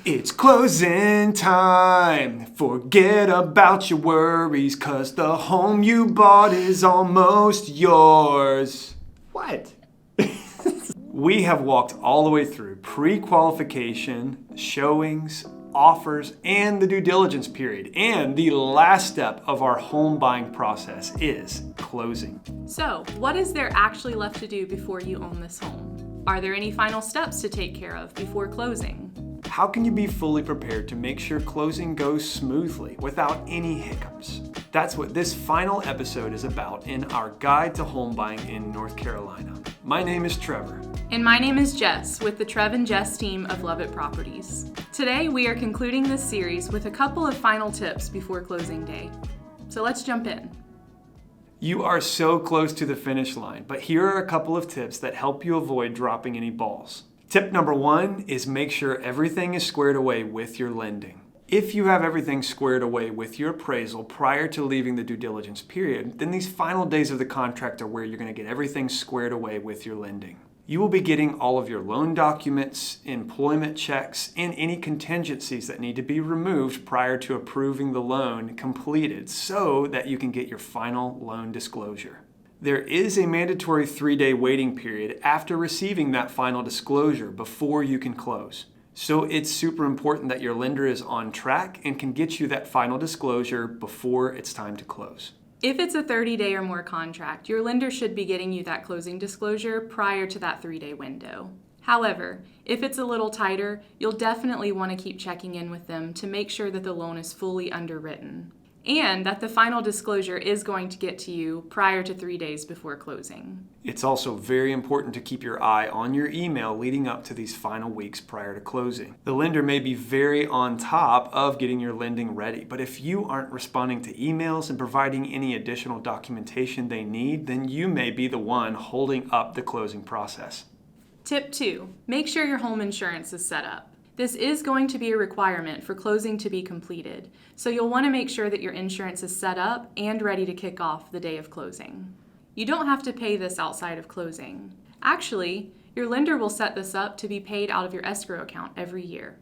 It's closing time. Forget about your worries, 'cause the home you bought is almost yours. What? We have walked all the way through pre-qualification, showings, offers, and the due diligence period. And the last step of our home buying process is closing. So, what is there actually left to do before you own this home? Are there any final steps to take care of before closing? How can you be fully prepared to make sure closing goes smoothly without any hiccups? That's what this final episode is about in our guide to home buying in North Carolina. My name is Trevor. And my name is Jess with the Trev and Jess team of Love It Properties. Today we are concluding this series with a couple of final tips before closing day. So let's jump in. You are so close to the finish line, but here are a couple of tips that help you avoid dropping any balls. Tip number 1 is make sure everything is squared away with your lending. If you have everything squared away with your appraisal prior to leaving the due diligence period, then these final days of the contract are where you're going to get everything squared away with your lending. You will be getting all of your loan documents, employment checks, and any contingencies that need to be removed prior to approving the loan completed so that you can get your final loan disclosure. There is a mandatory 3-day waiting period after receiving that final disclosure before you can close. So it's super important that your lender is on track and can get you that final disclosure before it's time to close. If it's a 30-day or more contract, your lender should be getting you that closing disclosure prior to that 3-day window. However, if it's a little tighter, you'll definitely want to keep checking in with them to make sure that the loan is fully underwritten and that the final disclosure is going to get to you prior to 3 days before closing. It's also very important to keep your eye on your email leading up to these final weeks prior to closing. The lender may be very on top of getting your lending ready, but if you aren't responding to emails and providing any additional documentation they need, then you may be the one holding up the closing process. Tip 2, make sure your home insurance is set up. This is going to be a requirement for closing to be completed, so you'll want to make sure that your insurance is set up and ready to kick off the day of closing. You don't have to pay this outside of closing. Actually, your lender will set this up to be paid out of your escrow account every year.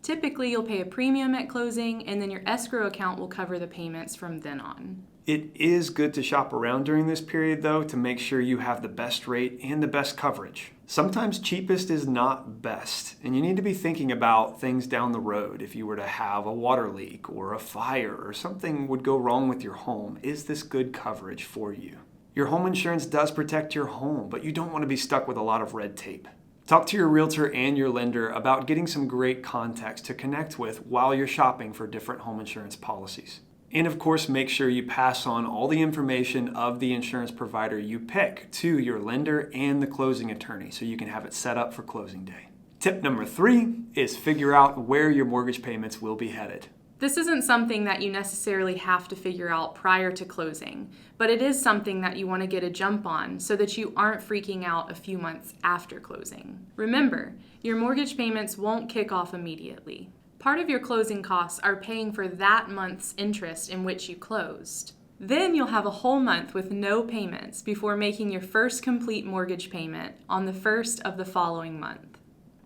Typically, you'll pay a premium at closing, and then your escrow account will cover the payments from then on. It is good to shop around during this period, though, to make sure you have the best rate and the best coverage. Sometimes cheapest is not best, and you need to be thinking about things down the road. If you were to have a water leak or a fire or something would go wrong with your home, is this good coverage for you? Your home insurance does protect your home, but you don't want to be stuck with a lot of red tape. Talk to your realtor and your lender about getting some great contacts to connect with while you're shopping for different home insurance policies. And of course, make sure you pass on all the information of the insurance provider you pick to your lender and the closing attorney so you can have it set up for closing day. Tip number 3 is figure out where your mortgage payments will be headed. This isn't something that you necessarily have to figure out prior to closing, but it is something that you want to get a jump on so that you aren't freaking out a few months after closing. Remember, your mortgage payments won't kick off immediately. Part of your closing costs are paying for that month's interest in which you closed. Then you'll have a whole month with no payments before making your first complete mortgage payment on the first of the following month.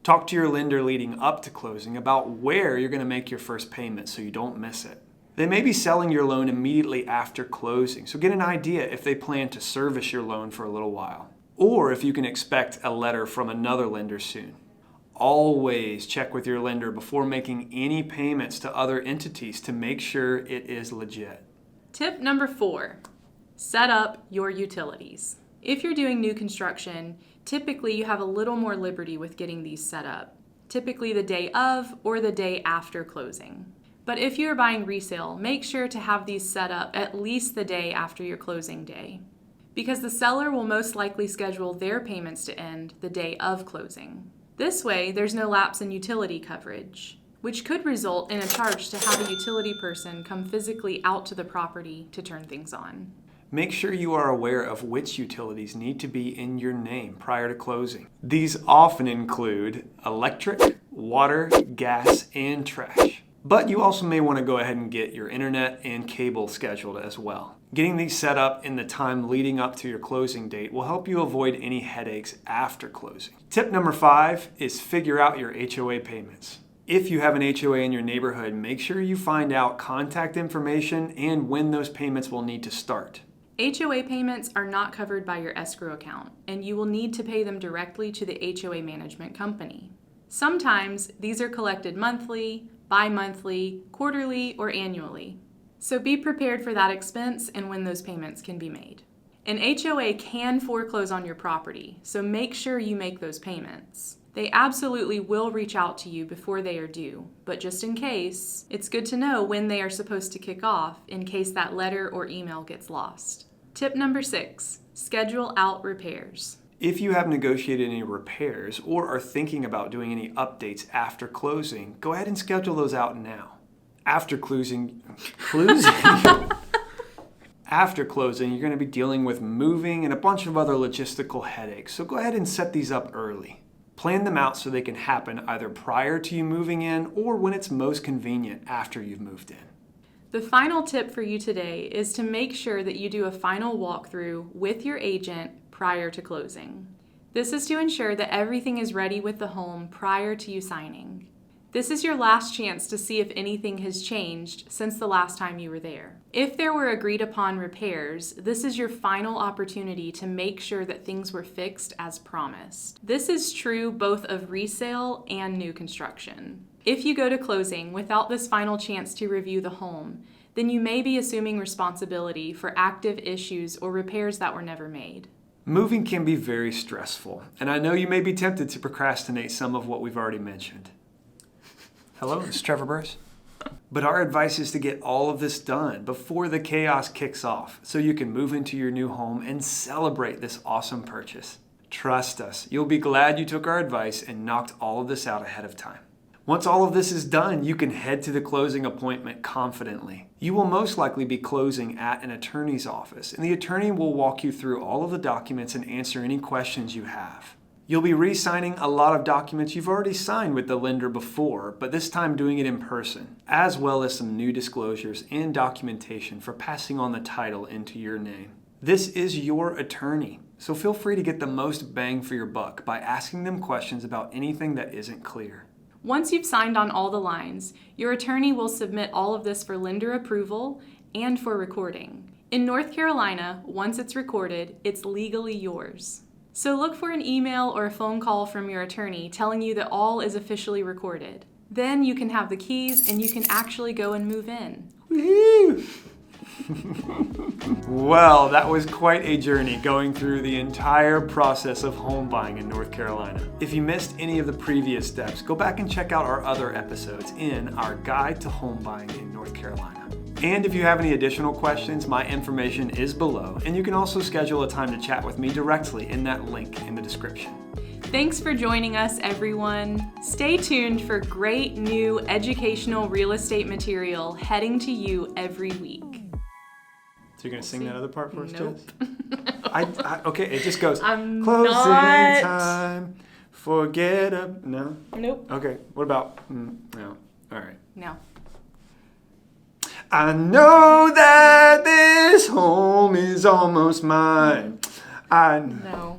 Talk to your lender leading up to closing about where you're going to make your first payment so you don't miss it. They may be selling your loan immediately after closing, so get an idea if they plan to service your loan for a little while, or if you can expect a letter from another lender soon. Always check with your lender before making any payments to other entities to make sure it is legit. Tip number 4, set up your utilities. If you're doing new construction, typically you have a little more liberty with getting these set up, typically the day of or the day after closing. But if you're buying resale, make sure to have these set up at least the day after your closing day, because the seller will most likely schedule their payments to end the day of closing. This way, there's no lapse in utility coverage, which could result in a charge to have a utility person come physically out to the property to turn things on. Make sure you are aware of which utilities need to be in your name prior to closing. These often include electric, water, gas, and trash. But you also may want to go ahead and get your internet and cable scheduled as well. Getting these set up in the time leading up to your closing date will help you avoid any headaches after closing. Tip number 5 is figure out your HOA payments. If you have an HOA in your neighborhood, make sure you find out contact information and when those payments will need to start. HOA payments are not covered by your escrow account, and you will need to pay them directly to the HOA management company. Sometimes these are collected monthly, bi-monthly, quarterly, or annually. So be prepared for that expense and when those payments can be made. An HOA can foreclose on your property, so make sure you make those payments. They absolutely will reach out to you before they are due, but just in case, it's good to know when they are supposed to kick off in case that letter or email gets lost. Tip number 6, schedule out repairs. If you have negotiated any repairs or are thinking about doing any updates after closing, go ahead and schedule those out now. After closing, After closing, you're going to be dealing with moving and a bunch of other logistical headaches, so go ahead and set these up early. Plan them out so they can happen either prior to you moving in or when it's most convenient after you've moved in. The final tip for you today is to make sure that you do a final walkthrough with your agent prior to closing. This is to ensure that everything is ready with the home prior to you signing. This is your last chance to see if anything has changed since the last time you were there. If there were agreed upon repairs, this is your final opportunity to make sure that things were fixed as promised. This is true both of resale and new construction. If you go to closing without this final chance to review the home, then you may be assuming responsibility for active issues or repairs that were never made. Moving can be very stressful, and I know you may be tempted to procrastinate some of what we've already mentioned. Hello, it's Trevor Burris. But our advice is to get all of this done before the chaos kicks off so you can move into your new home and celebrate this awesome purchase. Trust us, you'll be glad you took our advice and knocked all of this out ahead of time. Once all of this is done, you can head to the closing appointment confidently. You will most likely be closing at an attorney's office, and the attorney will walk you through all of the documents and answer any questions you have. You'll be re-signing a lot of documents you've already signed with the lender before, but this time doing it in person, as well as some new disclosures and documentation for passing on the title into your name. This is your attorney, so feel free to get the most bang for your buck by asking them questions about anything that isn't clear. Once you've signed on all the lines, your attorney will submit all of this for lender approval and for recording. In North Carolina, once it's recorded, it's legally yours. So look for an email or a phone call from your attorney telling you that all is officially recorded. Then you can have the keys and you can actually go and move in. Woo-hoo! Well, that was quite a journey going through the entire process of home buying in North Carolina. If you missed any of the previous steps, go back and check out our other episodes in our Guide to Home Buying in North Carolina. And if you have any additional questions, my information is below, and you can also schedule a time to chat with me directly in that link in the description. Thanks for joining us, everyone. Stay tuned for great new educational real estate material heading to you every week. So you're going to sing that other part for us, Nope. Jess? Okay, it just goes, I'm closing not. time, forget up, no? Nope. Okay, what about, no, all right. No. I know that this home is almost mine. No.